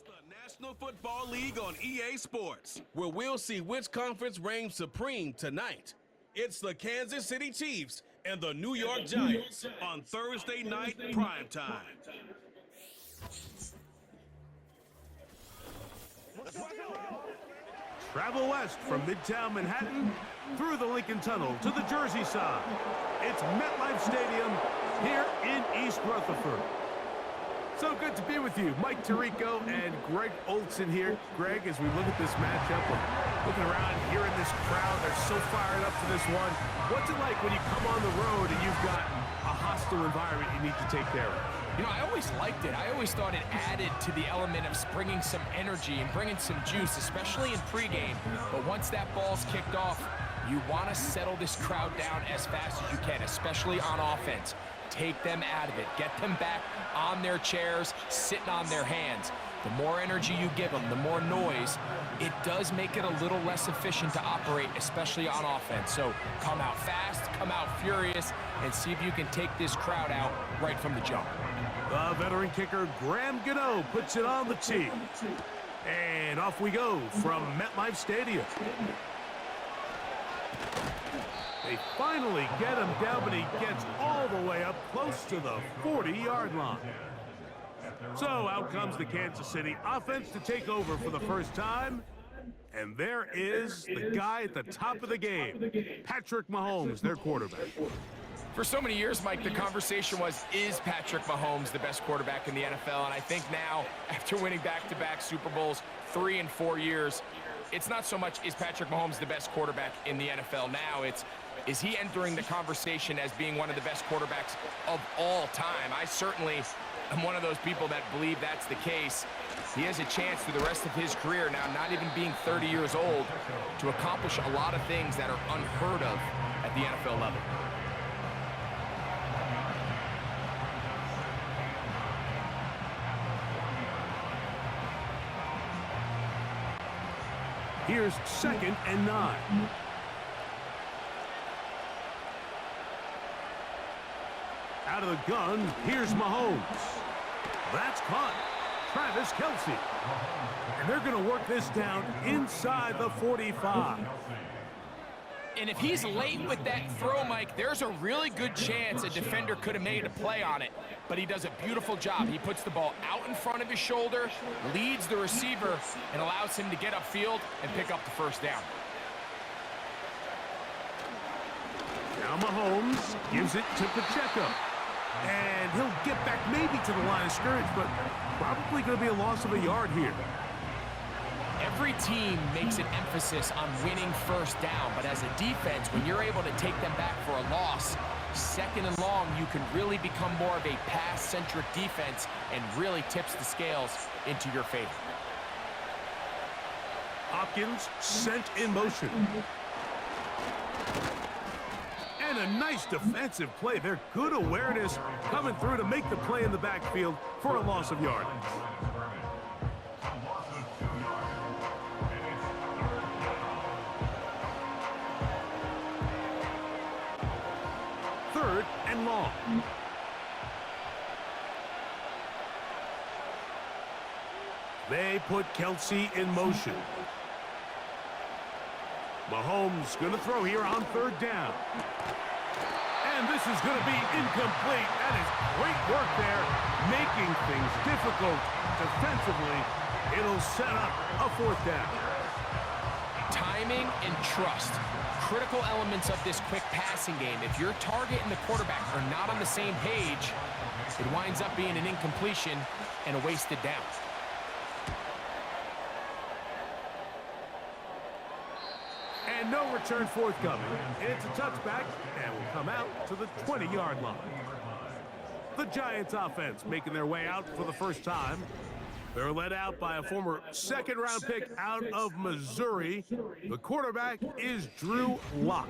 The National Football League on EA Sports, where we'll see which conference reigns supreme tonight. It's the Kansas City Chiefs and the New York Giants on Thursday night primetime. Travel west from Midtown Manhattan through the Lincoln Tunnel to the Jersey side. It's MetLife Stadium here in East Rutherford. So good to be with you. Mike Tirico and Greg Olson here. Greg, as we look at this matchup, looking around, hearing this crowd, they're so fired up for this one. What's it like when you come on the road and you've got a hostile environment you need to take care of? You know, I always liked it. I always thought it added to the element of bringing some energy and bringing some juice, especially in pregame. But once that ball's kicked off, you want to settle this crowd down as fast as you can, especially on offense. Take them out of it. Get them back on their chairs, sitting on their hands. The more energy you give them, the more noise, it does make it a little less efficient to operate, especially on offense. So come out fast, come out furious, and see if you can take this crowd out right from the jump. The veteran kicker, Graham Gano, puts it on the tee. And off we go from MetLife Stadium. They finally get him down, but he gets all the way up close to the 40-yard line. So out comes the Kansas City offense to take over for the first time. And there is the guy at the top of the game, Patrick Mahomes, their quarterback. For so many years, Mike, the conversation was, is Patrick Mahomes the best quarterback in the NFL? And I think now, after winning back-to-back Super Bowls 3 and 4 years, it's not so much, is Patrick Mahomes the best quarterback in the NFL now? It's, is he entering the conversation as being one of the best quarterbacks of all time? I certainly am one of those people that believe that's the case. He has a chance through the rest of his career now, not even being 30 years old, to accomplish a lot of things that are unheard of at the NFL level. Here's 2nd and 9. Out of the gun, here's Mahomes. That's caught. Travis Kelce. And they're going to work this down inside the 45. And if he's late with that throw, Mike, there's a really good chance a defender could have made a play on it. But he does a beautiful job. He puts the ball out in front of his shoulder, leads the receiver, and allows him to get upfield and pick up the first down. Now Mahomes gives it to Pacheco. And he'll get back maybe to the line of scrimmage, but probably going to be a loss of a yard here. Every team makes an emphasis on winning first down, but as a defense, when you're able to take them back for a loss, 2nd and long, you can really become more of a pass-centric defense and really tips the scales into your favor. Hopkins sent in motion. And a nice defensive play there. Good awareness coming through to make the play in the backfield for a loss of yardage. Third and long. They put Kelce in motion. Mahomes going to throw here on 3rd down. And this is going to be incomplete. That is great work there, making things difficult defensively. It'll set up a 4th down. Timing and trust, critical elements of this quick passing game. If your target and the quarterback are not on the same page, it winds up being an incompletion and a wasted down. And no return forthcoming. It's a touchback and will come out to the 20-yard line. The Giants offense making their way out for the first time. They're led out by a former 2nd-round pick out of Missouri. The quarterback is Drew Lock.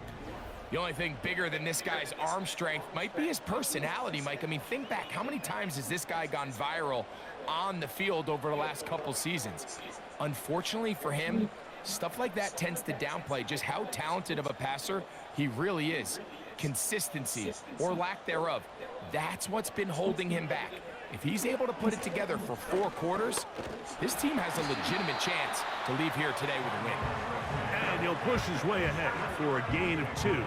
The only thing bigger than this guy's arm strength might be his personality, Mike. I mean, think back, how many times has this guy gone viral on the field over the last couple seasons? Unfortunately for him, stuff like that tends to downplay just how talented of a passer he really is. Consistency, or lack thereof, that's what's been holding him back. If he's able to put it together for 4 quarters, this team has a legitimate chance to leave here today with a win. And he'll push his way ahead for a gain of 2.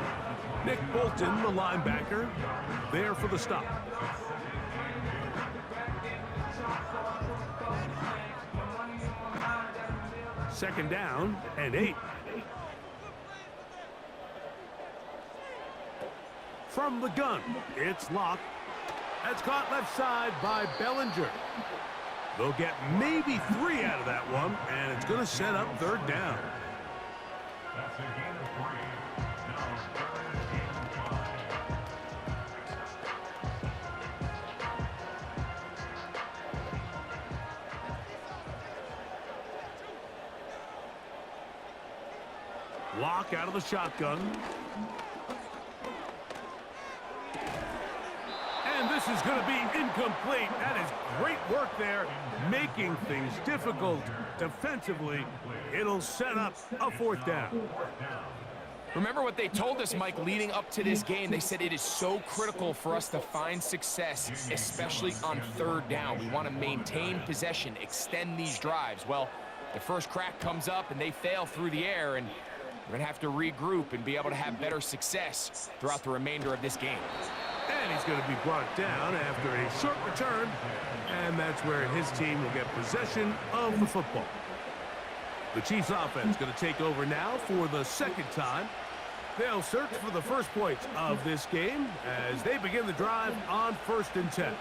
Nick Bolton, the linebacker, there for the stop. Second down and 8. From the gun, it's Locke. That's caught left side by Bellinger. They'll get maybe 3 out of that one, and it's going to set up third down. Locke out of the shotgun. And this is going to be incomplete. That is great work there, making things difficult defensively. It'll set up a 4th down. Remember what they told us, Mike, leading up to this game. They said it is so critical for us to find success, especially on 3rd down. We want to maintain possession, extend these drives. Well, the first crack comes up and they fail through the air, and we're going to have to regroup and be able to have better success throughout the remainder of this game. And he's going to be brought down after a short return, and that's where his team will get possession of the football. The Chiefs offense going to take over now for the 2nd time. They'll search for the first points of this game as they begin the drive on 1st and 10.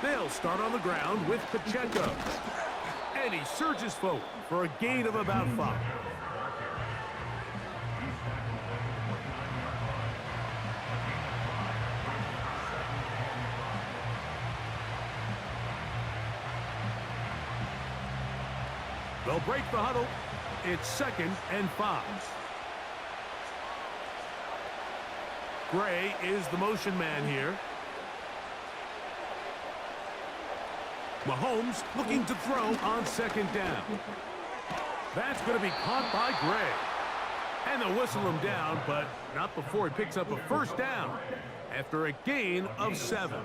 They'll start on the ground with Pacheco. And he surges forward for a gain of about 5. They'll break the huddle. It's 2nd and 5. Gray is the motion man here. Mahomes looking to throw on 2nd down. That's going to be caught by Gray. And they'll whistle him down, but not before he picks up a 1st down after a gain of 7.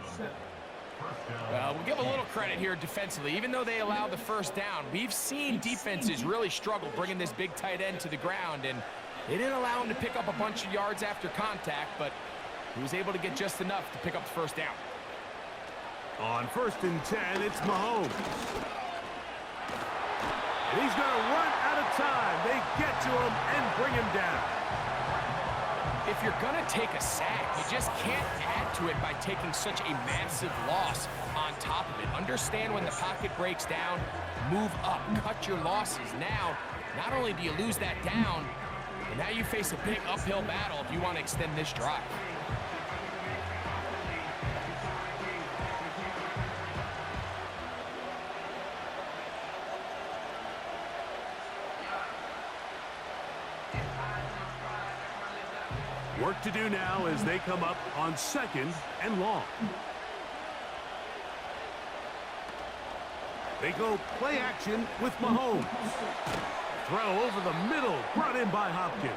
We'll give a little credit here defensively. Even though they allowed the 1st down, we've seen defenses really struggle bringing this big tight end to the ground, and they didn't allow him to pick up a bunch of yards after contact, but he was able to get just enough to pick up the 1st down. On 1st and 10, it's Mahomes. And he's going to run out of time. They get to him and bring him down. If you're going to take a sack, you just can't add to it by taking such a massive loss on top of it. Understand when the pocket breaks down, move up, cut your losses. Now, not only do you lose that down, but now you face a big uphill battle if you want to extend this drive. Work to do now as they come up on 2nd and long. They go play action with Mahomes. Throw over the middle, brought in by Hopkins.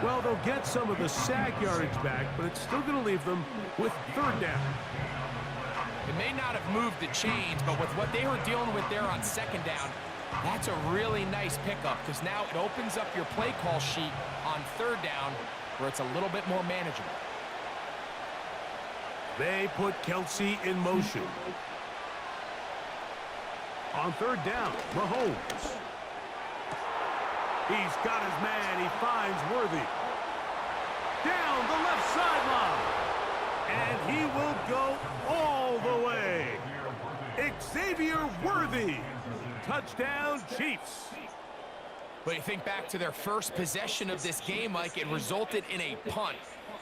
Well, they'll get some of the sack yardage back, but it's still going to leave them with 3rd down. It may not have moved the chains, but with what they were dealing with there on 2nd down, that's a really nice pickup because now it opens up your play call sheet on 3rd down where it's a little bit more manageable. They put Kelsey in motion. On 3rd down, Mahomes. He's got his man. He finds Worthy. Down the left sideline. And he will go all the way. Xavier Worthy. Touchdown, Chiefs. But you think back to their first possession of this game, Mike, it resulted in a punt.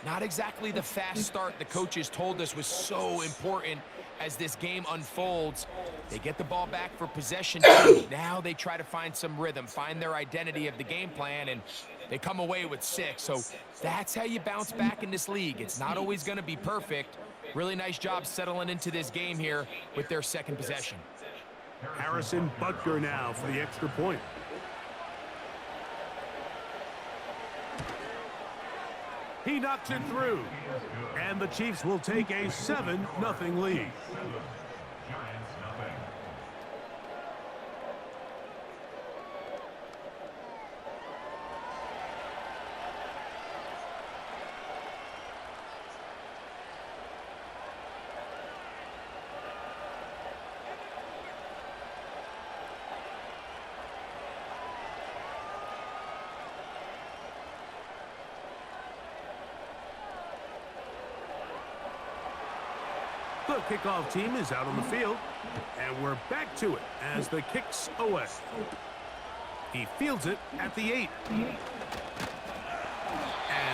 Not exactly the fast start the coaches told us was so important as this game unfolds. They get the ball back for possession. Now they try to find some rhythm, find their identity of the game plan, and they come away with 6. So that's how you bounce back in this league. It's not always going to be perfect. Really nice job settling into this game here with their 2nd possession. Harrison Butker now for the extra point. He knocks it through. And the Chiefs will take a 7-0 lead. The kickoff team is out on the field, and we're back to it as the kick's away. He fields it at the 8. And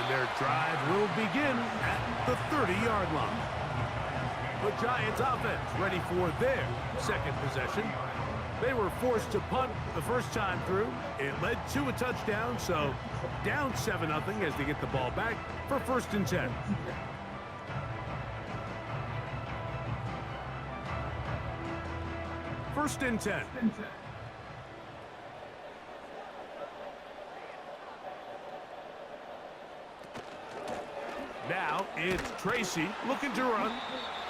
their drive will begin at the 30-yard line. The Giants offense ready for their second possession. They were forced to punt the first time through. It led to a touchdown, so down 7-0 as they get the ball back for 1st and 10. First and 10. Now it's Tracy looking to run,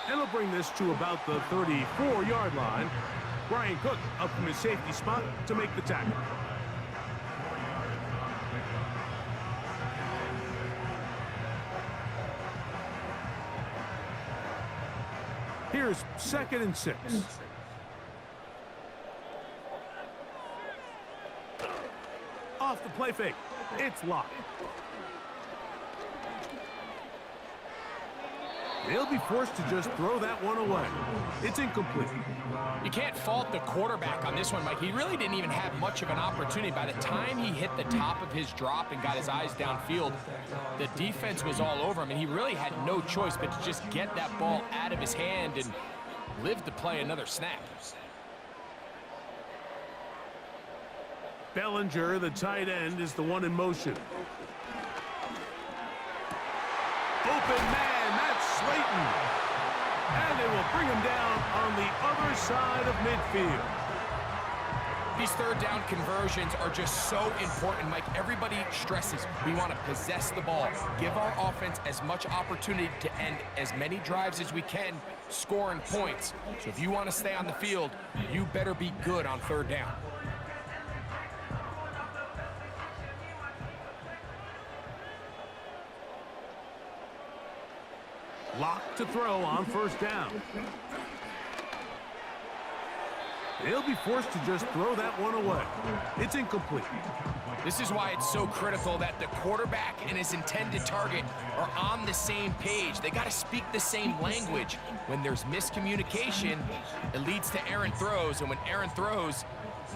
and he'll bring this to about the 34-yard line. Brian Cook up from his safety spot to make the tackle. Here's 2nd and 6. Off the play fake. It's locked. They'll be forced to just throw that one away. It's incomplete. You can't fault the quarterback on this one, Mike. He really didn't even have much of an opportunity. By the time he hit the top of his drop and got his eyes downfield, the defense was all over him, and he really had no choice but to just get that ball out of his hand and live to play another snap. Bellinger, the tight end, is the one in motion. Open man, that's Slayton. And they will bring him down on the other side of midfield. These 3rd down conversions are just so important, Mike. Everybody stresses we want to possess the ball, give our offense as much opportunity to end as many drives as we can, scoring points. So if you want to stay on the field, you better be good on 3rd down. Locked to throw on 1st down. They'll be forced to just throw that one away. It's incomplete. This is why it's so critical that the quarterback and his intended target are on the same page. They got to speak the same language. When there's miscommunication, it leads to errant throws, and when errant throws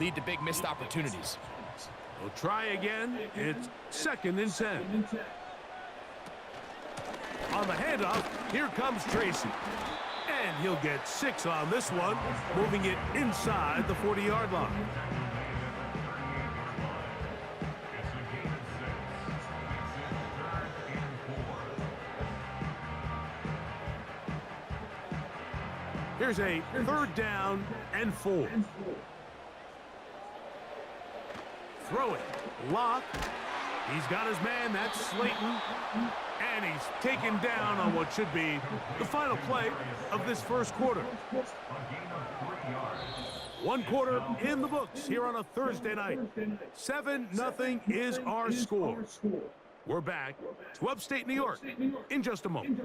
lead to big missed opportunities. We'll try again. It's 2nd and 10. On the handoff, here comes Tracy. And he'll get 6 on this one, moving it inside the 40-yard line. Here's a 3rd down and 4. Throw it. Lock. He's got his man. That's Slayton. And he's taken down on what should be the final play of this 1st quarter. 1 quarter in the books here on a Thursday night. 7-0 is our score. We're back to upstate New York in just a moment.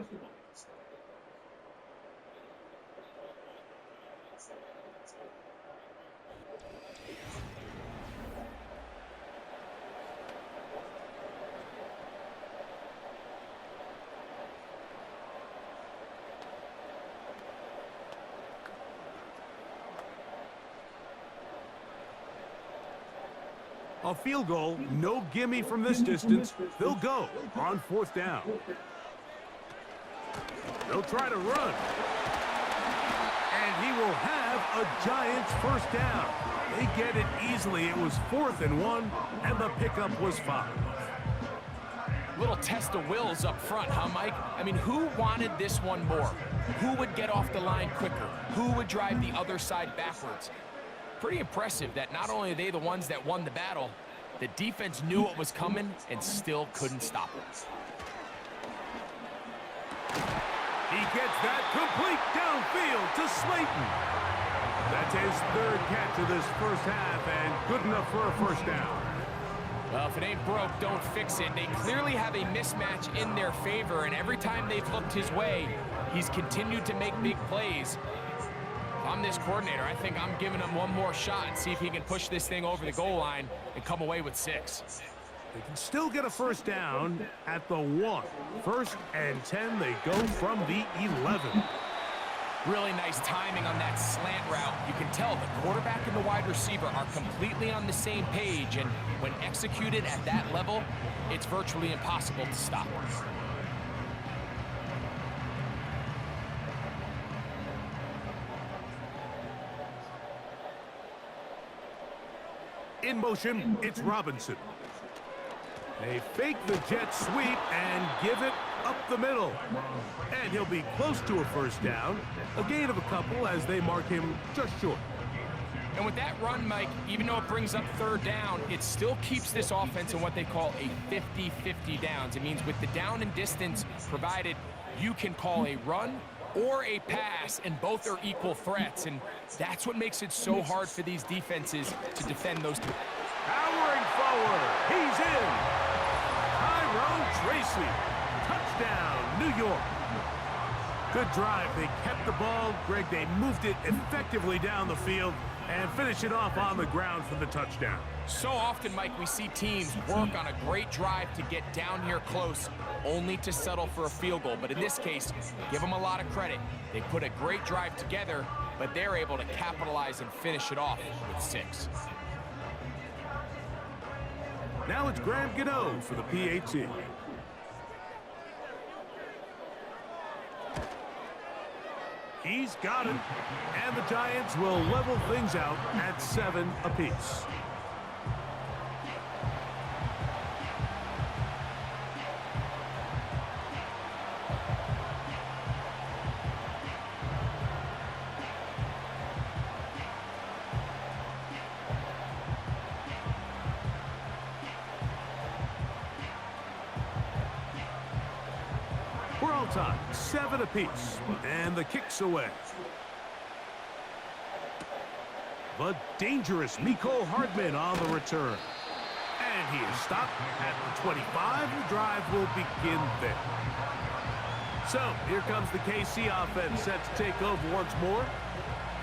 A field goal, no gimme from this distance. They'll go on 4th down. They'll try to run. And he will have a Giants 1st down. They get it easily. It was 4th and 1, and the pickup was 5. Little test of wills up front, huh, Mike? I mean, who wanted this one more? Who would get off the line quicker? Who would drive the other side backwards? pretty impressive that not only are they the ones that won the battle, the defense knew what was coming and still couldn't stop it. He gets that complete downfield to Slayton. That's his third catch of this first half and good enough for a first down. Well, if it ain't broke, don't fix it. They clearly have a mismatch in their favor, and every time they've looked his way, he's continued to make big plays. If I'm this coordinator, I think I'm giving him one more shot and see if he can push this thing over the goal line and come away with 6. They can still get a first down at the 1. 1st and 10, they go from the 11. Really nice timing on that slant route. You can tell the quarterback and the wide receiver are completely on the same page, and when executed at that level, it's virtually impossible to stop. In motion, it's Robinson. They fake the jet sweep and give it up the middle. And he'll be close to a first down. A gain of a couple as they mark him just short. And with that run, Mike, even though it brings up 3rd down, it still keeps this offense in what they call a 50-50 downs. It means with the down and distance provided, you can call a run or a pass, and both are equal threats. And that's what makes it so hard for these defenses to defend those two. Powering forward, he's in. Tyrone Tracy, touchdown, New York. Good drive. They kept the ball. Greg, they moved it effectively down the field and finish it off on the ground for the touchdown. So often, Mike, we see teams work on a great drive to get down here close, only to settle for a field goal. But in this case, give them a lot of credit. They put a great drive together, but they're able to capitalize and finish it off with 6. Now it's Graham Gano for the PAT. He's got it. And the Giants will level things out at 7 apiece. We're all tied, 7 apiece, and the kick's away. The dangerous Mecole Hardman on the return. And he is stopped at the 25. The drive will begin there. So, here comes the KC offense set to take over once more.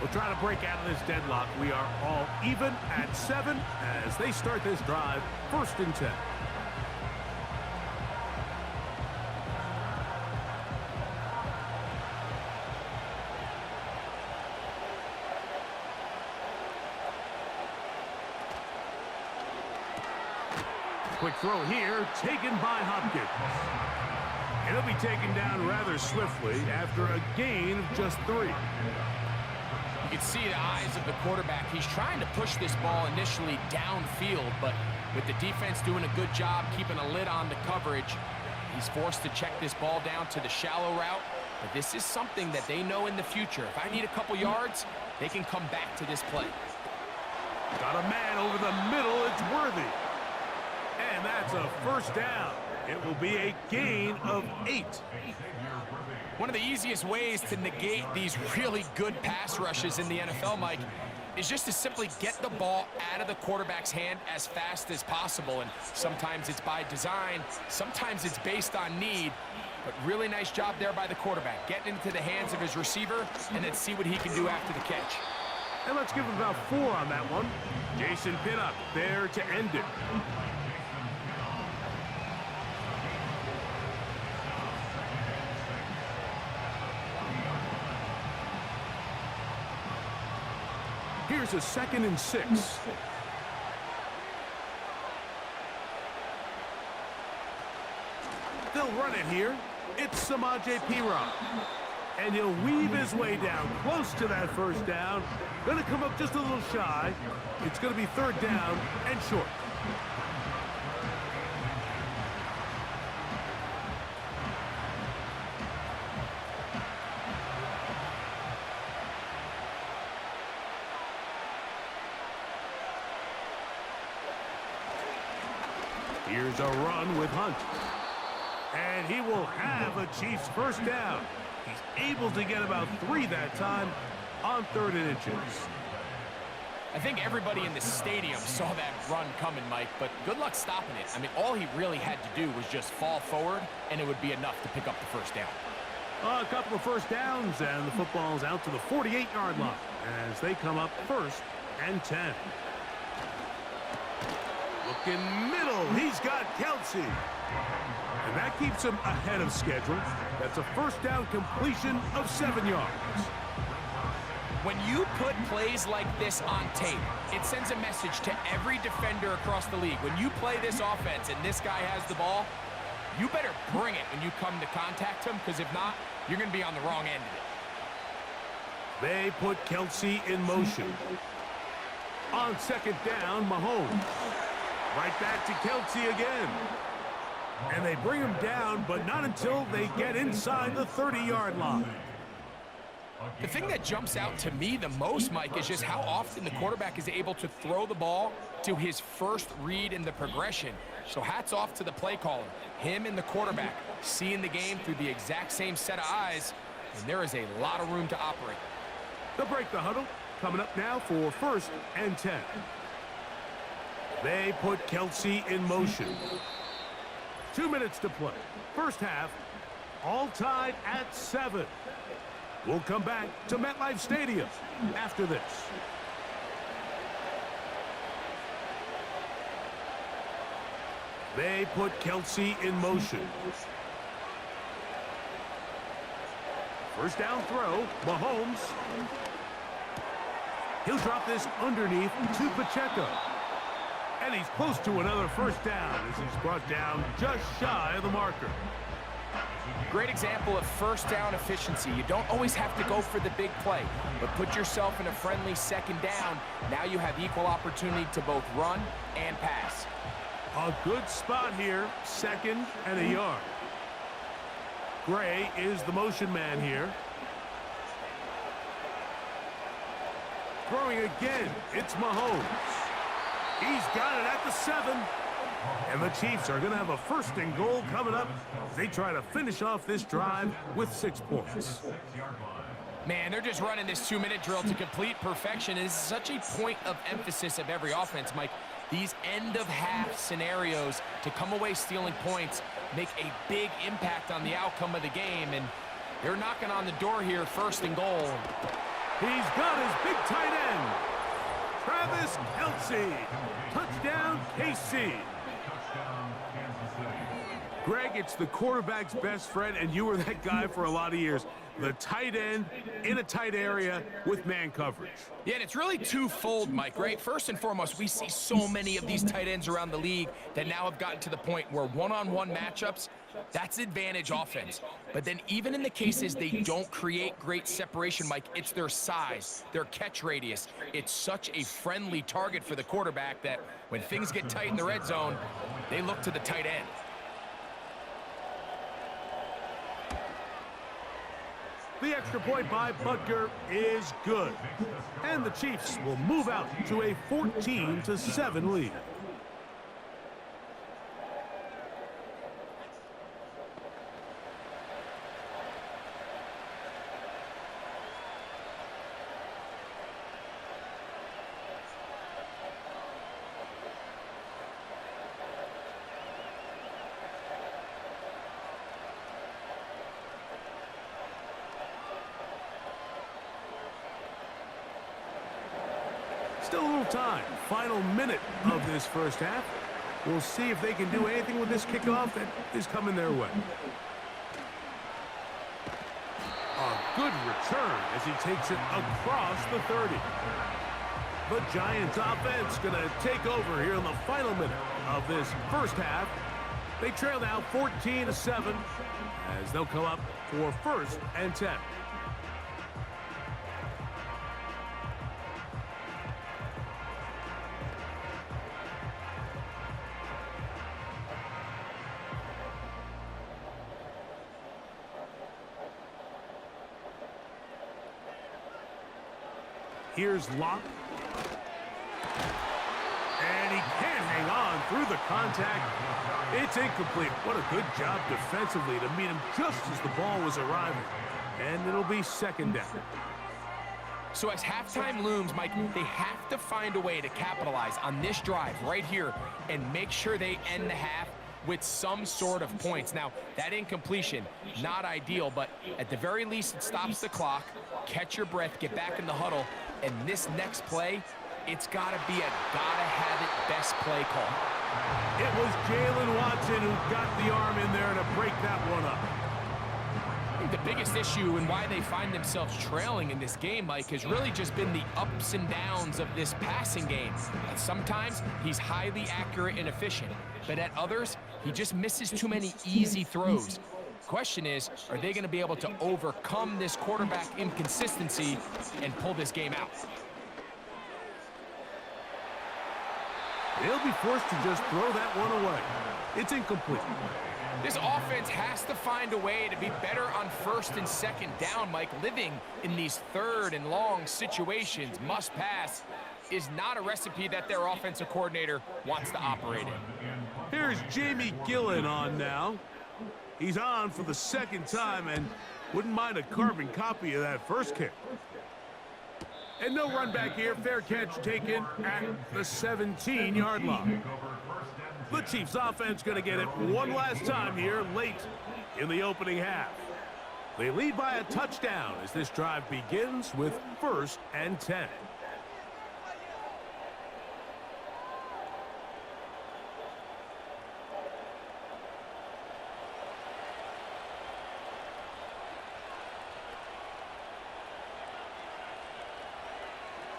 We'll try to break out of this deadlock. We are all even at 7 as they start this drive, 1st and 10. Quick throw here, taken by Hopkins. And he'll be taken down rather swiftly after a gain of just 3. You can see the eyes of the quarterback. He's trying to push this ball initially downfield, but with the defense doing a good job keeping a lid on the coverage, he's forced to check this ball down to the shallow route. But this is something that they know in the future. If I need a couple yards, they can come back to this play. Got a man over the middle. It's Worthy. And that's a first down. It will be a gain of 8. One of the easiest ways to negate these really good pass rushes in the NFL, Mike, is just to simply get the ball out of the quarterback's hand as fast as possible. And sometimes it's by design, sometimes it's based on need. But really nice job there by the quarterback, getting into the hands of his receiver and then see what he can do after the catch. And let's give him about 4 on that one. Jason Pinnock there to end it. Here's a 2nd and 6. They'll run it here. It's Samaje Perine. And he'll weave his way down close to that first down. Going to come up just a little shy. It's going to be 3rd down and short. Here's a run with Hunt. And he will have a Chiefs first down. He's able to get about 3 that time on 3rd and inches. I think everybody in the stadium saw that run coming, Mike, but good luck stopping it. I mean, all he really had to do was just fall forward, and it would be enough to pick up the first down. A couple of first downs, and the football's out to the 48-yard line as they come up 1st and 10. Looking middle, he's got Kelsey. And that keeps him ahead of schedule. That's a first down completion of 7 yards. When you put plays like this on tape, it sends a message to every defender across the league. When you play this offense and this guy has the ball, you better bring it when you come to contact him, because if not, you're going to be on the wrong end of it. They put Kelsey in motion. On 2nd down, Mahomes. Right back to Kelsey again. And they bring him down, but not until they get inside the 30-yard line. The thing that jumps out to me the most, Mike, is just how often the quarterback is able to throw the ball to his first read in the progression. So hats off to the play caller. Him and the quarterback seeing the game through the exact same set of eyes, and there is a lot of room to operate. They'll break the huddle. Coming up now for 1st and 10. They put Kelsey in motion. 2 minutes to play. First half, all tied at 7. We'll come back to MetLife Stadium after this. They put Kelsey in motion. First down throw, Mahomes. He'll drop this underneath to Pacheco. And he's close to another first down as he's brought down just shy of the marker. Great example of first down efficiency. You don't always have to go for the big play, but put yourself in a friendly 2nd down. Now you have equal opportunity to both run and pass. A good spot here, 2nd and a yard. Gray is the motion man here. Throwing again, it's Mahomes. He's got it at the 7. And the Chiefs are going to have a 1st and goal coming up as they try to finish off this drive with 6 points. Man, they're just running this 2-minute drill to complete perfection. It is such a point of emphasis of every offense, Mike. These end-of-half scenarios to come away stealing points make a big impact on the outcome of the game, and they're knocking on the door here, 1st and goal. He's got his big tight end, Travis Kelsey. Touchdown, KC. Greg, it's the quarterback's best friend, and you were that guy for a lot of years. The tight end in a tight area with man coverage. Yeah, and it's really twofold, Mike, right? First and foremost, we see so many of these tight ends around the league that now have gotten to the point where one-on-one matchups, that's advantage offense. But then even in the cases they don't create great separation, Mike, it's their size, their catch radius. It's such a friendly target for the quarterback that when things get tight in the red zone, they look to the tight end. The extra point by Butker is good. And the Chiefs will move out to a 14-7 lead. Still a little time. Final minute of this first half. We'll see if they can do anything with this kickoff that is coming their way. A good return as he takes it across the 30. The Giants offense going to take over here in the final minute of this first half. They trail now 14-7 as they'll come up for 1st and 10. Here's Locke. And he can't hang on through the contact. It's incomplete. What a good job defensively to meet him just as the ball was arriving. And it'll be second down. So as halftime looms, Mike, they have to find a way to capitalize on this drive right here and make sure they end the half with some sort of points. Now, that incompletion, not ideal, but at the very least, it stops the clock. Catch your breath, get back in the huddle, and this next play, it's got to be a gotta-have-it best play call. It was Jalen Watson who got the arm in there to break that one up. I think the biggest issue and why they find themselves trailing in this game, Mike, has really just been the ups and downs of this passing game. And sometimes he's highly accurate and efficient, but at others, he just misses too many easy throws. Question is, are they going to be able to overcome this quarterback inconsistency and pull this game out? They'll be forced to just throw that one away. It's incomplete. This offense has to find a way to be better on first and second down, Mike. Living in these third and long situations, must pass, is not a recipe that their offensive coordinator wants to operate in. Here's Jamie Gillen on now. He's on for the second time and wouldn't mind a carbon copy of that first kick. And no run back here. Fair catch taken at the 17-yard line. The Chiefs offense going to get it one last time here late in the opening half. They lead by a touchdown as this drive begins with 1st and 10.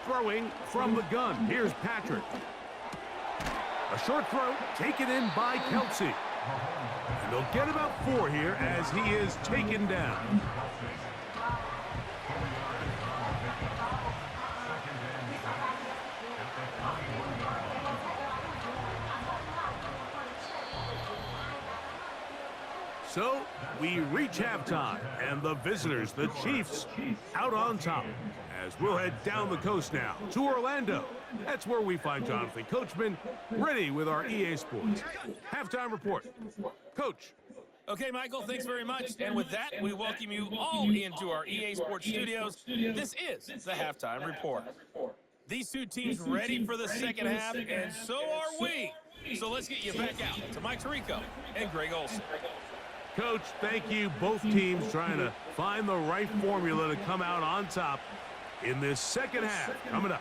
Throwing from the gun. Here's Patrick. A short throw taken in by Kelsey. And they'll get about 4 here as he is taken down. So we reach halftime, and the visitors, the Chiefs, out on top. As we'll head down the coast now to Orlando. That's where we find Jonathan Coachman ready with our EA Sports halftime report. Coach. Okay, Michael, thanks very much. And with that, we welcome you all into our EA Sports studios. This is the halftime report. These two teams ready for the second half, and so are we. So let's get you back out to Mike Tirico and Greg Olson. Coach, thank you. Both teams trying to find the right formula to come out on top in this second half coming up.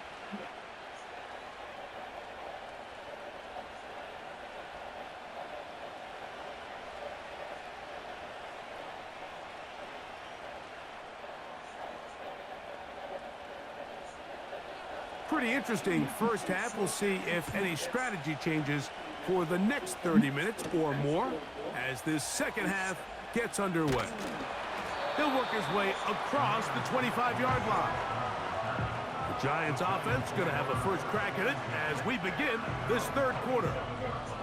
Pretty interesting first half. We'll see if any strategy changes for the next 30 minutes or more as this second half gets underway. He'll work his way across the 25-yard line. The Giants offense going to have a first crack at it as we begin this third quarter.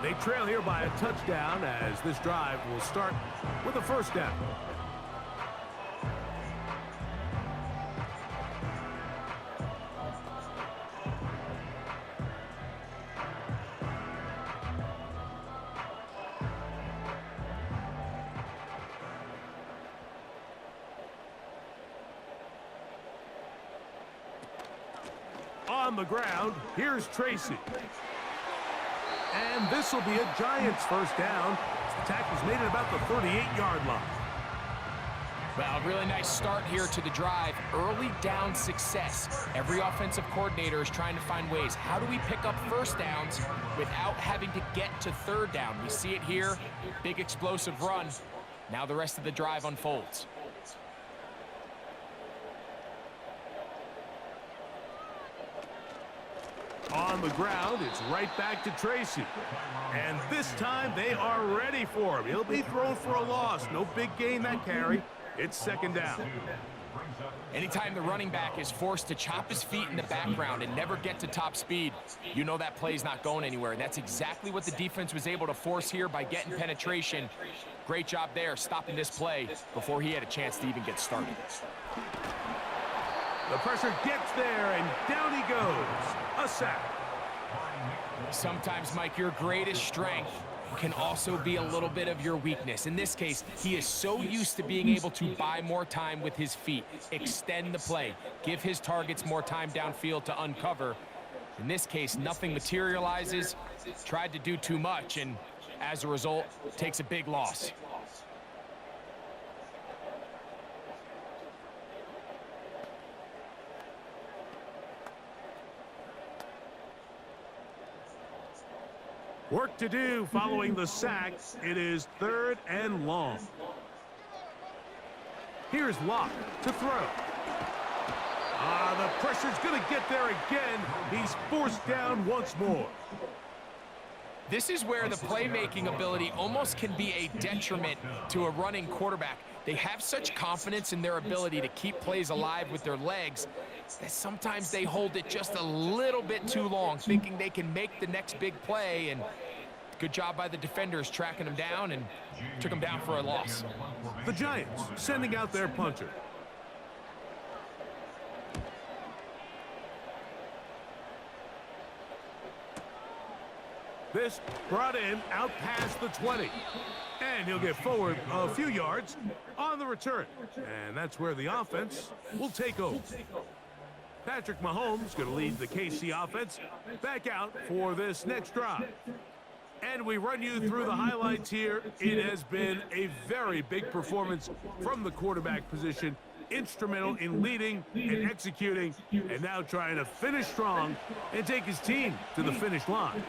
They trail here by a touchdown as this drive will start with a first down. On the ground, here's Tracy. And this will be a Giants first down. The tackle's made at about the 38-yard line. Well, a really nice start here to the drive. Early down success. Every offensive coordinator is trying to find ways. How do we pick up first downs without having to get to third down? We see it here. Big explosive run. Now the rest of the drive unfolds. On the ground, it's right back to Tracy. And this time they are ready for him. He'll be thrown for a loss. No big gain that carry. It's second down. Anytime the running back is forced to chop his feet in the background and never get to top speed, you know that play's not going anywhere. And that's exactly what the defense was able to force here by getting penetration. Great job there, stopping this play before he had a chance to even get started. The pressure gets there, and down he goes. A sack. Sometimes, Mike, your greatest strength can also be a little bit of your weakness. In this case, he is so used to being able to buy more time with his feet, extend the play, give his targets more time downfield to uncover. In this case, nothing materializes, tried to do too much, and as a result, takes a big loss. Work to do following the sack. It is 3rd and long. Here's Locke to throw. The pressure's going to get there again. He's forced down once more. This is where the playmaking ability almost can be a detriment to a running quarterback. They have such confidence in their ability to keep plays alive with their legs that sometimes they hold it just a little bit too long, thinking they can make the next big play, and good job by the defenders tracking him down and took him down for a loss. The Giants sending out their punter. This brought in out past the 20. And he'll get forward a few yards on the return. And that's where the offense will take over. Patrick Mahomes going to lead the KC offense back out for this next drive. And we run you through the highlights here. It has been a very big performance from the quarterback position. Instrumental in leading and executing, and now trying to finish strong and take his team to the finish line.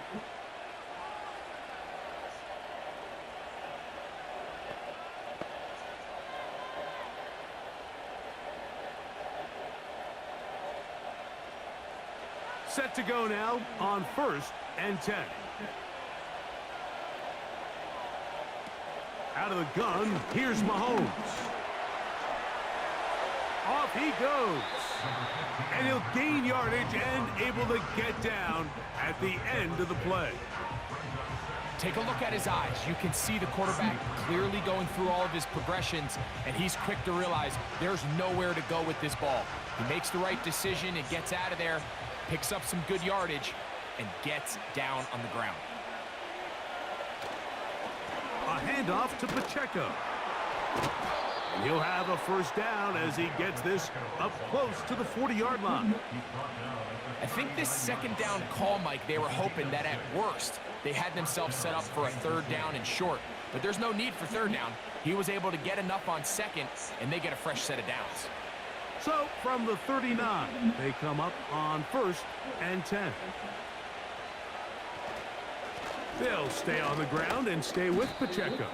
Set to go now on 1st and 10. Out of the gun, here's Mahomes. Off he goes. And he'll gain yardage and able to get down at the end of the play. Take a look at his eyes. You can see the quarterback clearly going through all of his progressions, and he's quick to realize there's nowhere to go with this ball. He makes the right decision and gets out of there, picks up some good yardage, and gets down on the ground. A handoff to Pacheco. And he'll have a first down as he gets this up close to the 40-yard line. I think this second down call, Mike, they were hoping that at worst they had themselves set up for a 3rd down and short. But there's no need for 3rd down. He was able to get enough on 2nd, and they get a fresh set of downs. So from the 39, they come up on 1st and 10. They'll stay on the ground and stay with Pacheco.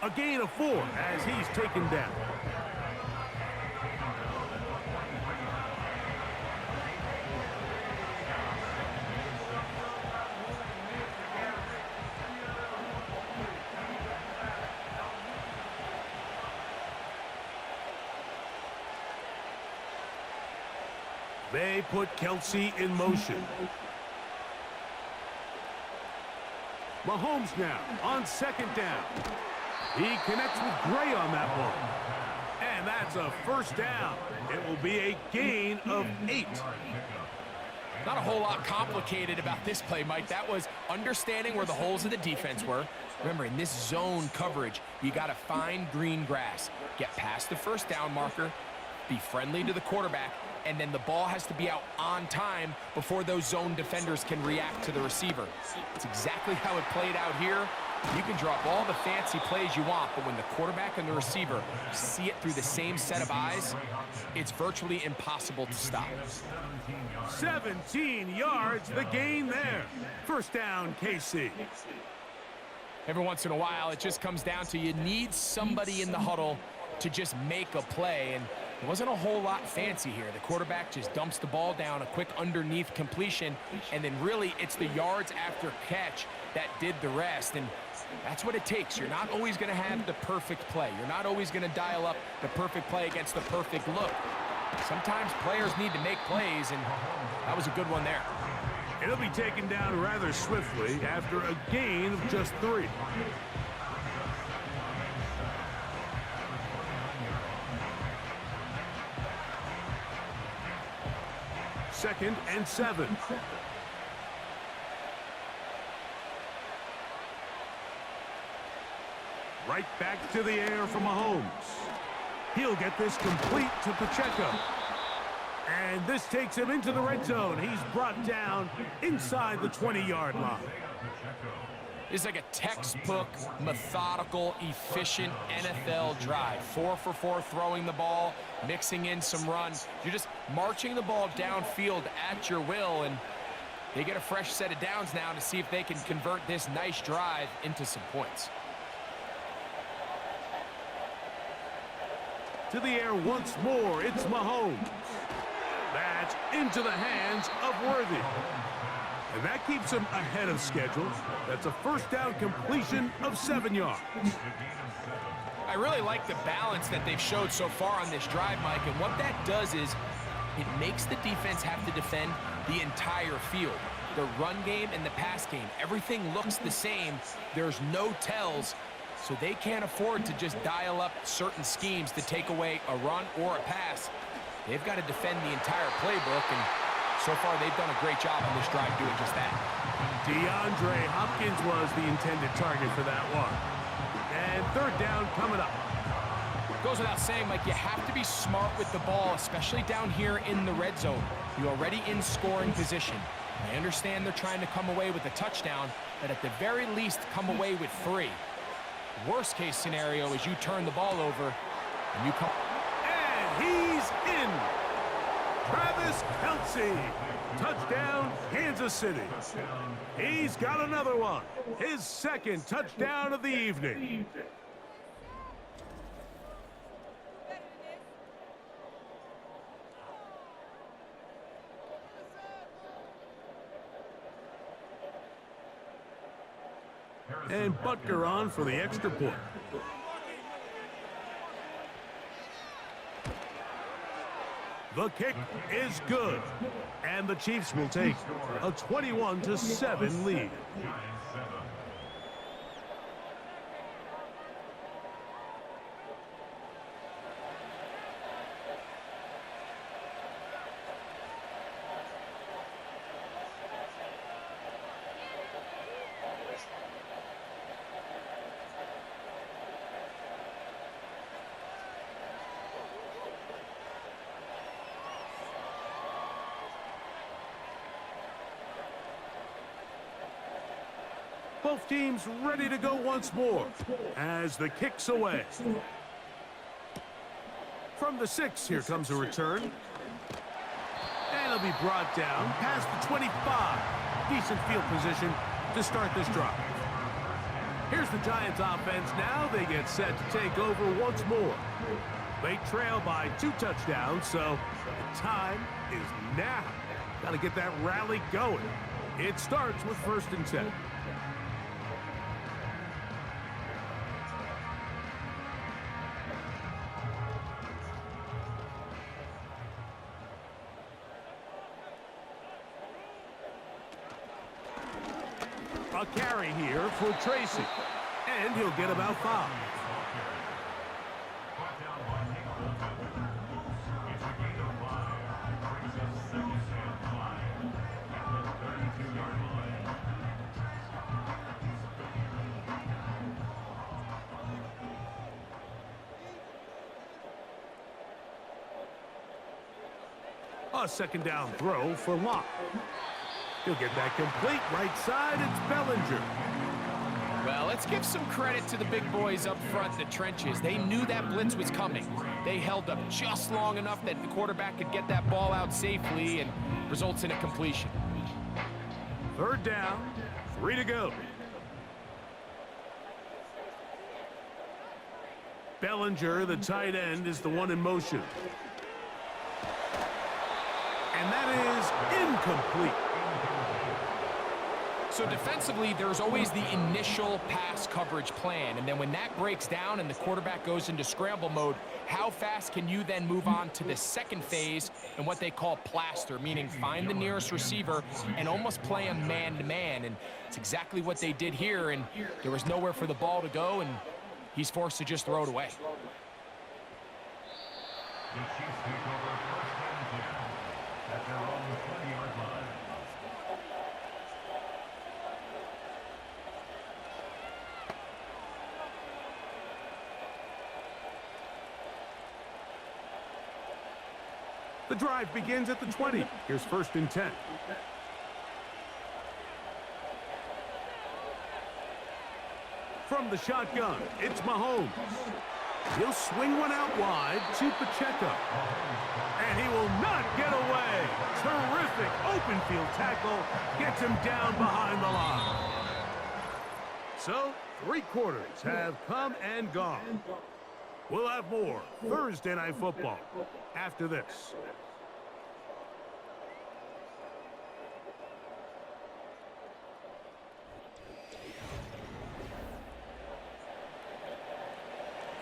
A gain of 4 as he's taken down. They put Kelsey in motion. Mahomes now on 2nd down. He connects with Gray on that one. And that's a first down. It will be a gain of 8. Not a whole lot complicated about this play, Mike. That was understanding where the holes of the defense were. Remember, in this zone coverage, you got to find green grass. Get past the first down marker, be friendly to the quarterback, and then the ball has to be out on time before those zone defenders can react to the receiver. It's exactly how it played out here. You can drop all the fancy plays you want, but when the quarterback and the receiver see it through the same set of eyes, it's virtually impossible to stop. 17 yards, the gain there. First down, KC. Every once in a while, it just comes down to you need somebody in the huddle to just make a play, and it wasn't a whole lot fancy here. The quarterback just dumps the ball down, a quick underneath completion, and then really it's the yards after catch that did the rest, and that's what it takes. You're not always going to have the perfect play. You're not always going to dial up the perfect play against the perfect look. Sometimes players need to make plays, and that was a good one there. It'll be taken down rather swiftly after a gain of just 3. Second and 7. Right back to the air for Mahomes. He'll get this complete to Pacheco. And this takes him into the red zone. He's brought down inside the 20-yard line. It's like a textbook, methodical, efficient NFL drive. 4 for 4 throwing the ball, mixing in some run. You're just marching the ball downfield at your will, and they get a fresh set of downs now to see if they can convert this nice drive into some points. To the air once more, it's Mahomes. That's into the hands of Worthy. And that keeps him ahead of schedule. That's a first down completion of 7 yards. I really like the balance that they've showed so far on this drive, Mike, and what that does is it makes the defense have to defend the entire field. The run game and the pass game, everything looks the same. There's no tells, so they can't afford to just dial up certain schemes to take away a run or a pass. They've got to defend the entire playbook, and so far they've done a great job on this drive doing just that. DeAndre Hopkins was the intended target for that one. And third down coming up. Goes without saying, Mike, you have to be smart with the ball, especially down here in the red zone. You're already in scoring position. I understand they're trying to come away with a touchdown, but at the very least come away with 3. Worst case scenario is you turn the ball over and you come. And he's in. Travis Kelce. Touchdown, Kansas City. He's got another one. His second touchdown of the evening. And Butker on for the extra point. The kick is good. And the Chiefs will take a 21-7 lead. Both teams ready to go once more as the kick's away. From the 6, here comes a return. And it'll be brought down past the 25. Decent field position to start this drive. Here's the Giants offense now. They get set to take over once more. They trail by 2 touchdowns, so the time is now. Got to get that rally going. It starts with 1st and 10. A carry here for Tracy, and he'll get about 5. A second down throw for Locke. He'll get that complete. Right side, it's Bellinger. Well, let's give some credit to the big boys up front in the trenches. They knew that blitz was coming. They held up just long enough that the quarterback could get that ball out safely and results in a completion. 3rd down, 3 to go. Bellinger, the tight end, is the one in motion. And that is incomplete. So defensively, there's always the initial pass coverage plan. And then when that breaks down and the quarterback goes into scramble mode, how fast can you then move on to the second phase and what they call plaster, meaning find the nearest receiver and almost play him man-to-man. And it's exactly what they did here, and there was nowhere for the ball to go, and he's forced to just throw it away. The drive begins at the 20. Here's 1st and 10. From the shotgun, it's Mahomes. He'll swing one out wide to Pacheco. And he will not get away. Terrific open field tackle. Gets him down behind the line. So, 3 quarters have come and gone. We'll have more Thursday Night Football after this.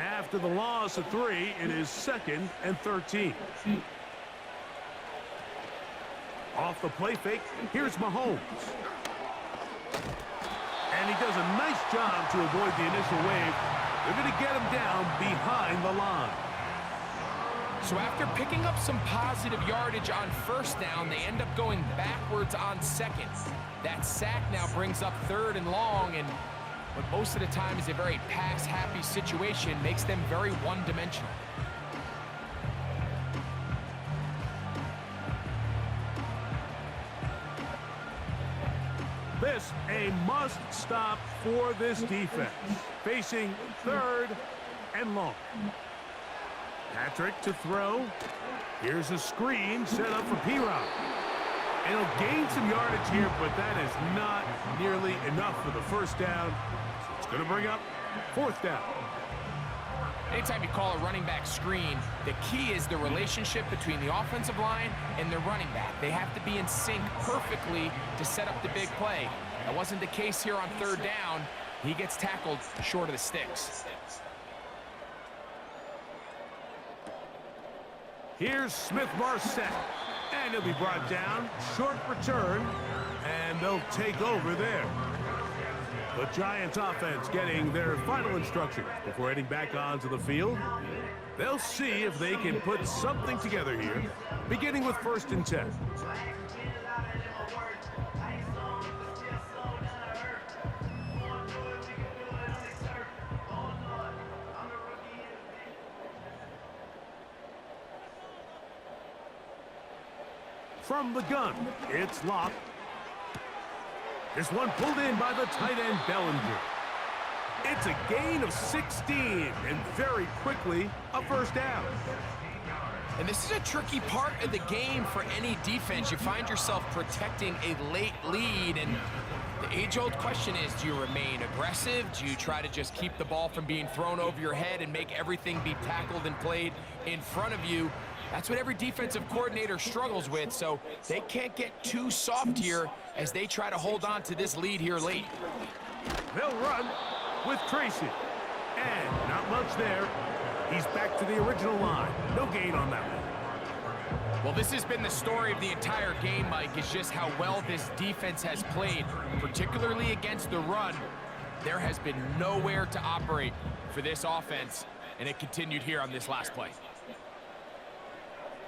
After the loss of 3, it is 2nd and 13. Off the play fake, here's Mahomes. And he does a nice job to avoid the initial wave. They're going to get him down behind the line. So after picking up some positive yardage on 1st down, they end up going backwards on 2nd. That sack now brings up 3rd and long, and what most of the time is a very pass-happy situation makes them very one-dimensional. This a must-stop for this defense. Facing 3rd and long. Patrick to throw. Here's a screen set up for P-Rob. And he'll gain some yardage here, but that is not nearly enough for the 1st down. So it's going to bring up 4th down. Anytime you call a running back screen, the key is the relationship between the offensive line and the running back. They have to be in sync perfectly to set up the big play. That wasn't the case here on 3rd down. He gets tackled short of the sticks. Here's Smith-Marset, and he'll be brought down. Short return, and they'll take over there. The Giants offense getting their final instructions before heading back onto the field. They'll see if they can put something together here, beginning with 1st and 10. From the gun, it's Locke. This one pulled in by the tight end, Bellinger. It's a gain of 16, and very quickly, a 1st down. And this is a tricky part of the game for any defense. You find yourself protecting a late lead, and the age-old question is, do you remain aggressive? Do you try to just keep the ball from being thrown over your head and make everything be tackled and played in front of you? That's what every defensive coordinator struggles with, so they can't get too soft here as they try to hold on to this lead here late. They'll run with Tracy. And not much there. He's back to the original line. No gain on that one. Well, this has been the story of the entire game, Mike, is just how well this defense has played, particularly against the run. There has been nowhere to operate for this offense, and it continued here on this last play.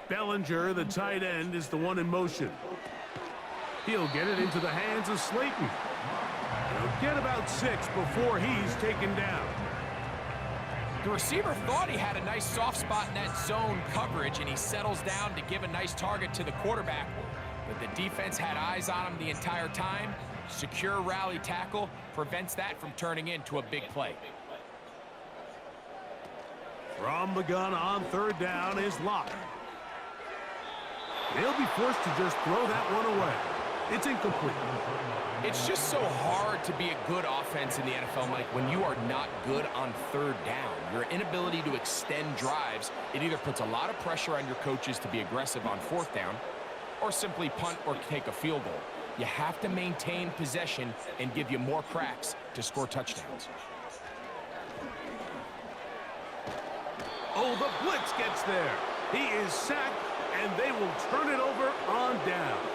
Bellinger, the tight end, is the one in motion. He'll get it into the hands of Slayton. He'll get about 6 before he's taken down. The receiver thought he had a nice soft spot in that zone coverage, and he settles down to give a nice target to the quarterback. But the defense had eyes on him the entire time. Secure rally tackle prevents that from turning into a big play. From the gun on 3rd down is Locke. He'll be forced to just throw that one away. It's incomplete. It's just so hard to be a good offense in the NFL, Mike, when you are not good on 3rd down. Your inability to extend drives, it either puts a lot of pressure on your coaches to be aggressive on 4th down or simply punt or take a field goal. You have to maintain possession and give you more cracks to score touchdowns. Oh, the blitz gets there. He is sacked, and they will turn it over on downs.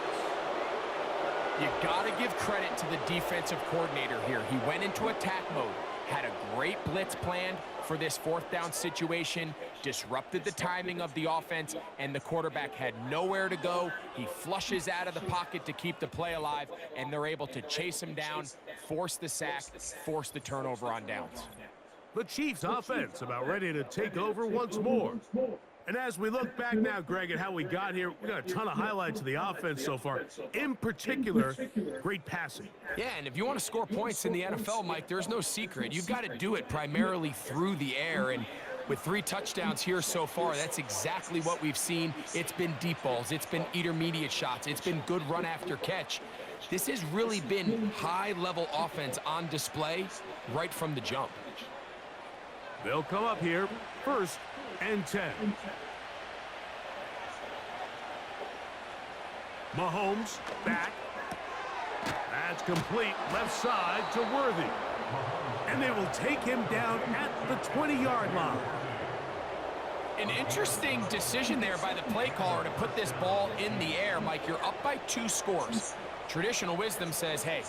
You got to give credit to the defensive coordinator here. He went into attack mode, had a great blitz planned for this 4th down situation, disrupted the timing of the offense, and the quarterback had nowhere to go. He flushes out of the pocket to keep the play alive, and they're able to chase him down, force the sack, force the turnover on downs. The Chiefs offense about ready to take over once more. And as we look back now, Greg, at how we got here, we got a ton of highlights of the offense so far. In particular, great passing. Yeah, and if you want to score points in the NFL, Mike, there's no secret. You've got to do it primarily through the air, and with 3 touchdowns here so far, that's exactly what we've seen. It's been deep balls. It's been intermediate shots. It's been good run after catch. This has really been high-level offense on display right from the jump. They'll come up here, 1st and 10. Mahomes back. That's complete, left side to Worthy. And they will take him down at the 20-yard line. An interesting decision there by the play caller to put this ball in the air. Mike, you're up by 2 scores. Traditional wisdom says, hey,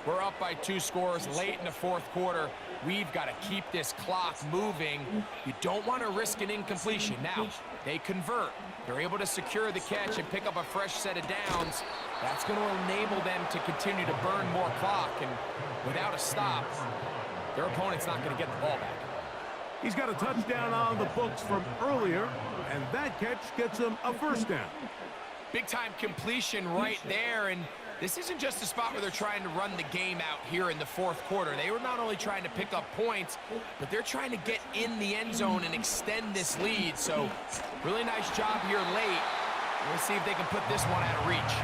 we're up by 2 scores late in the 4th quarter. We've got to keep this clock moving. You don't want to risk an incompletion. Now, they convert. They're able to secure the catch and pick up a fresh set of downs. That's going to enable them to continue to burn more clock. And without a stop, their opponent's not going to get the ball back. He's got a touchdown on the books from earlier, and that catch gets him a 1st down. Big-time completion right there, and this isn't just a spot where they're trying to run the game out here in the 4th quarter. They were not only trying to pick up points, but they're trying to get in the end zone and extend this lead. So, really nice job here late. Let's see if they can put this one out of reach.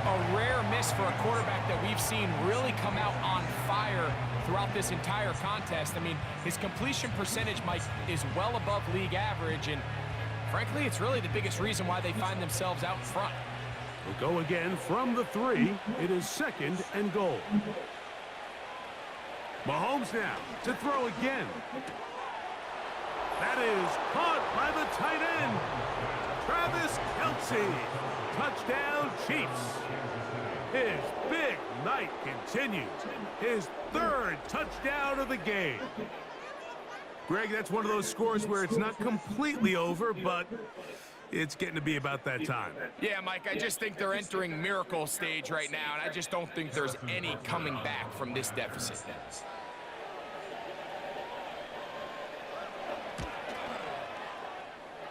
A rare miss for a quarterback that we've seen really come out on fire throughout this entire contest. I mean, his completion percentage, Mike, is well above league average, and frankly, it's really the biggest reason why they find themselves out in front. We'll go again from the 3. It is 2nd and goal. Mahomes now to throw again. That is caught by the tight end. Travis Kelce. Touchdown, Chiefs. His big night continues. His 3rd touchdown of the game. Greg, that's one of those scores where it's not completely over, but it's getting to be about that time. Yeah, Mike, I just think they're entering miracle stage right now, and I just don't think there's any coming back from this deficit.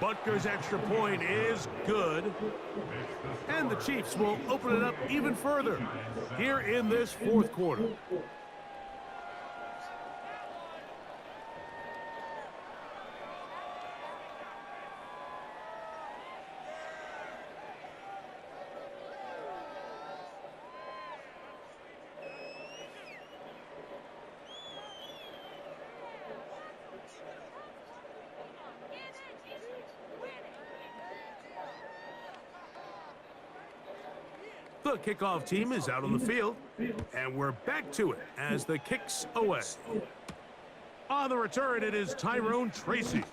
Butker's extra point is good. And the Chiefs will open it up even further here in this 4th quarter. The kickoff team is out on the field, and we're back to it as the kick's away. On the return, it is Tyrone Tracy.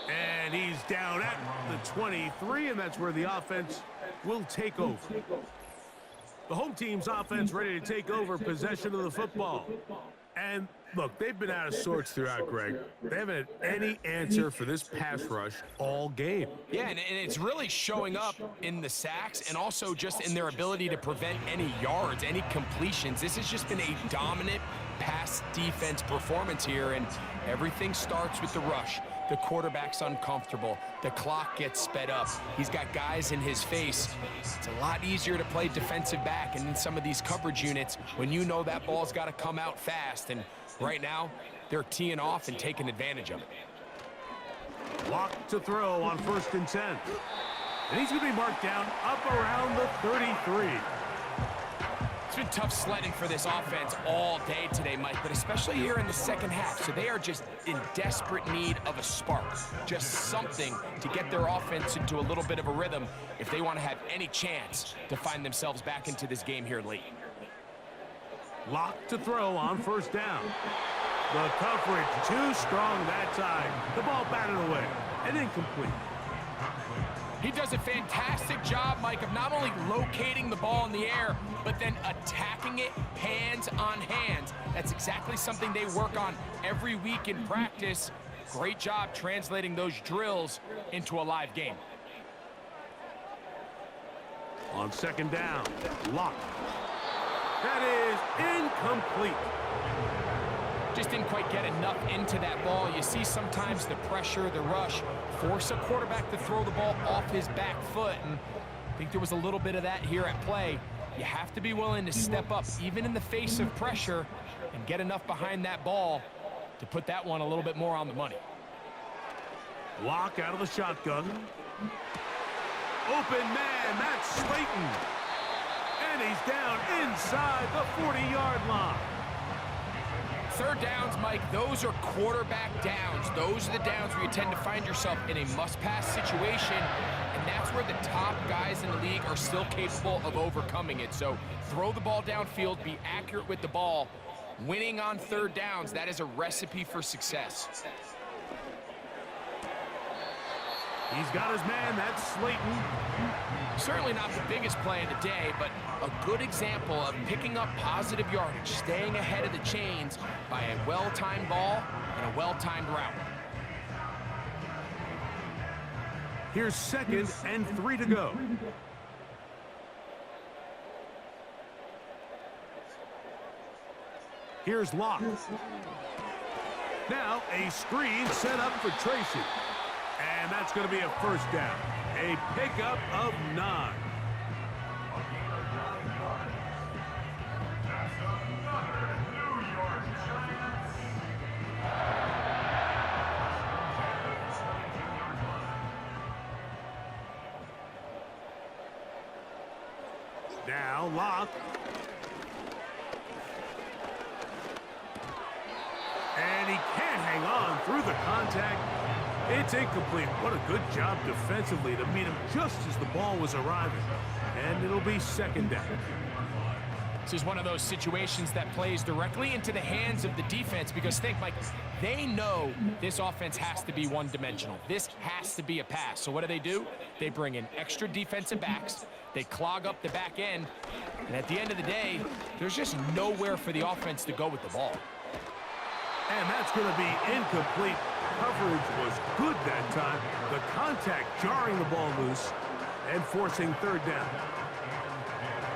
And he's down at the 23, and that's where the offense will take over. The home team's offense ready to take over possession of the football. And look, they've been out of sorts throughout, Greg. They haven't had any answer for this pass rush all game. Yeah, and it's really showing up in the sacks and also just in their ability to prevent any yards, any completions. This has just been a dominant pass defense performance here, and everything starts with the rush. The quarterback's uncomfortable. The clock gets sped up. He's got guys in his face. It's a lot easier to play defensive back, and in some of these coverage units, when you know that ball's got to come out fast, and right now, they're teeing off and taking advantage of it. Lock to throw on 1st and 10. And he's going to be marked down up around the 33. It's been tough sledding for this offense all day today, Mike, but especially here in the 2nd half. So they are just in desperate need of a spark, just something to get their offense into a little bit of a rhythm if they want to have any chance to find themselves back into this game here late. Lock to throw on 1st down. The coverage too strong that time. The ball batted away and incomplete. He does a fantastic job, Mike, of not only locating the ball in the air, but then attacking it hands on hands. That's exactly something they work on every week in practice. Great job translating those drills into a live game. On 2nd down, Lock. That is incomplete. just didn't quite get enough into that ball. You see sometimes the pressure, the rush, force a quarterback to throw the ball off his back foot, and I think there was a little bit of that here at play. You have to be willing to step up, even in the face of pressure, and get enough behind that ball to put that one a little bit more on the money. Lock out of the shotgun. Open man, that's Slayton. And he's down inside the 40-yard line. Third downs, Mike, those are quarterback downs. Those are the downs where you tend to find yourself in a must-pass situation, and that's where the top guys in the league are still capable of overcoming it. So throw the ball downfield, be accurate with the ball. Winning on third downs, that is a recipe for success. He's got his man, that's Slayton. Certainly not the biggest play of the day, but a good example of picking up positive yardage, staying ahead of the chains by a well-timed ball and a well-timed route. Here's 2nd and 3 to go. Here's Locke. Now a screen set up for Tracy. And that's going to be a first down. A pickup of 9. Now Locke. And he can't hang on through the contact. It's incomplete. What a good job defensively to meet him just as the ball was arriving. And it'll be 2nd down. This is one of those situations that plays directly into the hands of the defense, because think, Mike, they know this offense has to be one-dimensional. This has to be a pass. So what do? They bring in extra defensive backs. They clog up the back end. And at the end of the day, there's just nowhere for the offense to go with the ball. And that's going to be incomplete. Coverage was good that time. The contact jarring the ball loose and forcing 3rd down.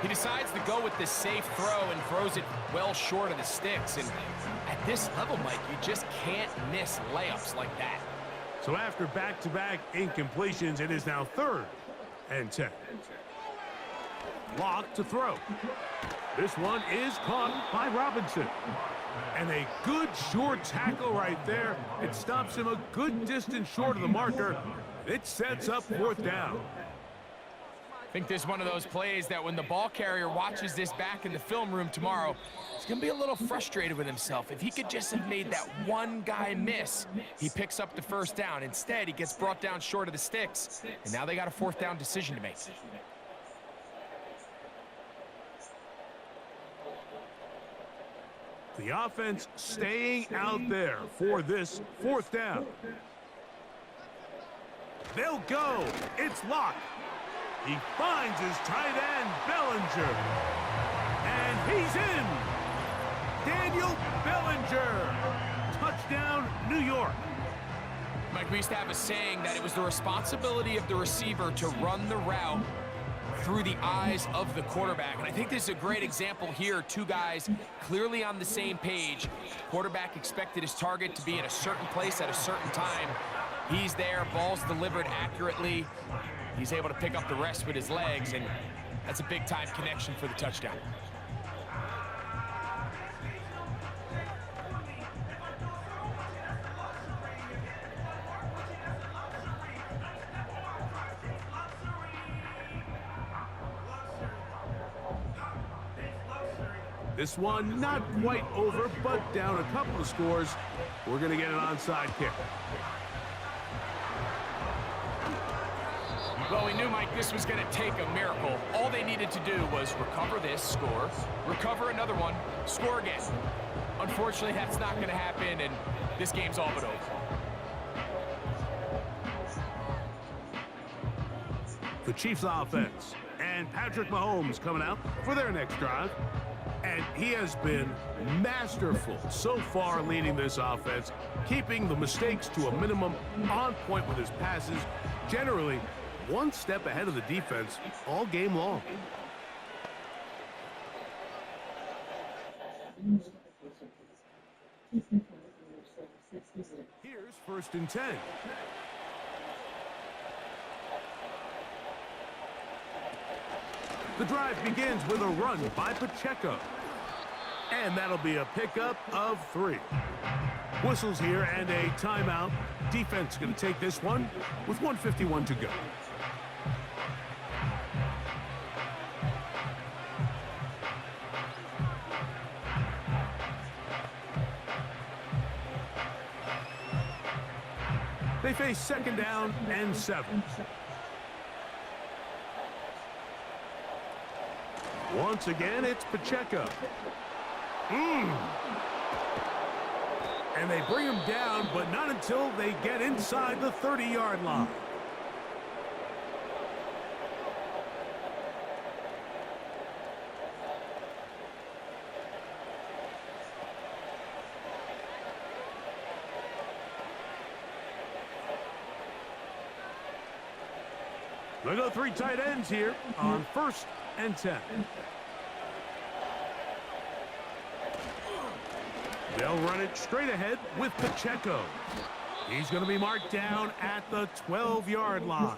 He decides to go with the safe throw and throws it well short of the sticks. And at this level, Mike, you just can't miss layups like that. So after back-to-back incompletions, it is now 3rd and 10. Locke to throw. This one is caught by Robinson. And a good short tackle right there. It stops him a good distance short of the marker. It sets up 4th down. I think this is one of those plays that when the ball carrier watches this back in the film room tomorrow, he's going to be a little frustrated with himself. If he could just have made that one guy miss, he picks up the 1st down. Instead, he gets brought down short of the sticks, and now they got a 4th down decision to make. The offense staying out there for this 4th down. They'll go. It's Locke. He finds his tight end, Bellinger. And he's in. Daniel Bellinger. Touchdown, New York. Mike, we used to have a saying that it was the responsibility of the receiver to run the route through the eyes of the quarterback. And I think this is a great example here. Two guys clearly on the same page. Quarterback expected his target to be in a certain place at a certain time. He's there, ball's delivered accurately. He's able to pick up the rest with his legs, and that's a big-time connection for the touchdown. This one not quite over, but down a couple of scores. We're going to get an onside kick. Well, we knew, Mike, this was going to take a miracle. All they needed to do was recover this, score, recover another one, score again. Unfortunately, that's not going to happen, and this game's all but over. The Chiefs offense and Patrick Mahomes coming out for their next drive. And he has been masterful so far leading this offense, keeping the mistakes to a minimum, on point with his passes, generally one step ahead of the defense all game long. Here's 1st and 10. The drive begins with a run by Pacheco. And that'll be a pickup of 3. Whistles here and a timeout. Defense going to take this one with 1:51 to go. They face 2nd down and 7. Once again, it's Pacheco. And they bring him down, but not until they get inside the 30-yard line. They go 3 tight ends here on 1st and 10. They'll run it straight ahead with Pacheco. He's going to be marked down at the 12-yard line.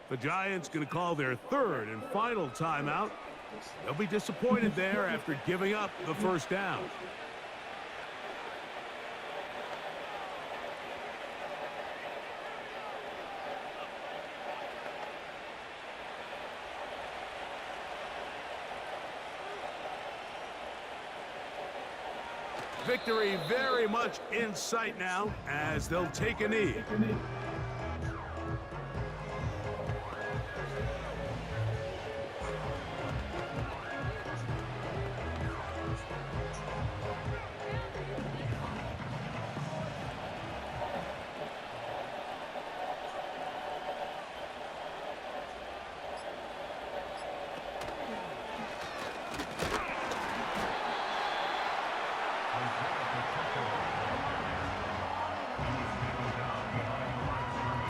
The Giants going to call their 3rd and final timeout. They'll be disappointed there after giving up the 1st down. Victory very much in sight now as they'll take a knee.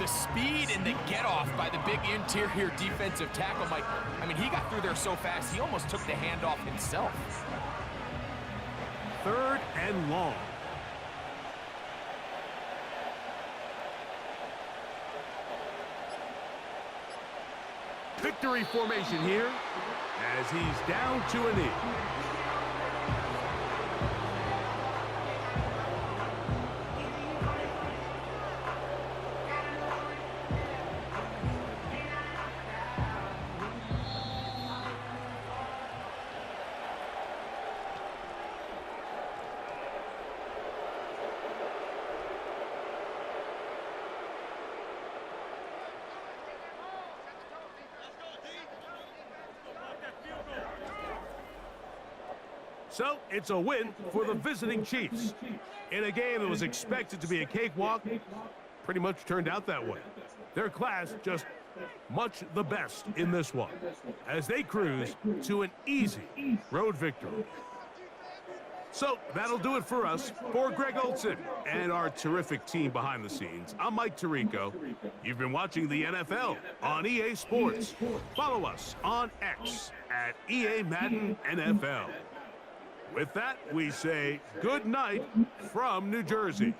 Speed and the get-off by the big interior defensive tackle, Mike. I mean, he got through there so fast, he almost took the handoff himself. 3rd and long. Victory formation here as he's down to a knee. So, it's a win for the visiting Chiefs. In a game that was expected to be a cakewalk, pretty much turned out that way. Their class just much the best in this one, as they cruise to an easy road victory. So, that'll do it for us. For Greg Olson and our terrific team behind the scenes, I'm Mike Tirico. You've been watching the NFL on EA Sports. Follow us on X at EA Madden NFL. With that, we say good night from New Jersey.